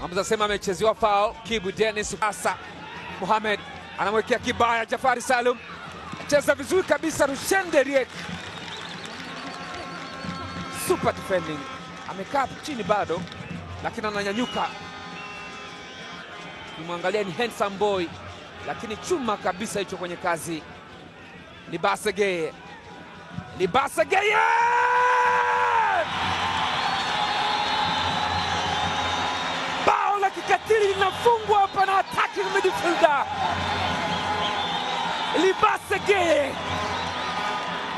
Hamza sema amechezewa foul. Kibu Dennis Asa Mohamed anamwekea kibaya Jafari Salum. Cheza vizuri kabisa Rushen Deriek. Super defending. Amekaa chini bado lakini ananyanyuka. Kimwangalia ni handsome boy lakini chuma kabisa hicho kwenye kazi. Libasegeye. Libasegeye! Bao la kikatili linafungwa hapa na attacking midfielder Libasegeye.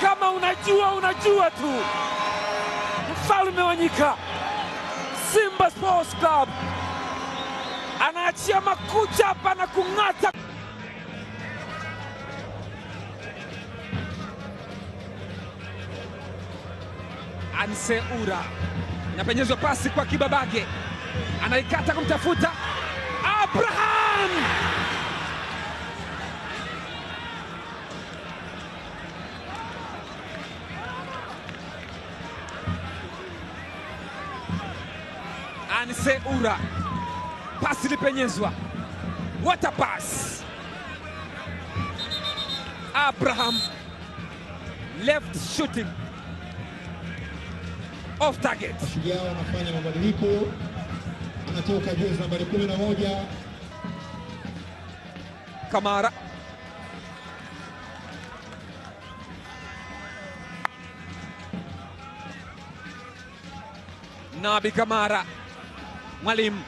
Kama unajua tu. Mfalme wa nyika Simba Sports Club anaachia makucha hapa na kung'ata. Anse Ura inapenyezwa pasi kwa Kibabage, anaikata kumtafuta Abraham. Anse Ura, pasi lipenyezwa, what a pass. Abraham, left shooting, off target. Shujaa anafanya mabadiliko, anatoka jezi nambari 11 Kamara. Nabi Kamara, Mwalimu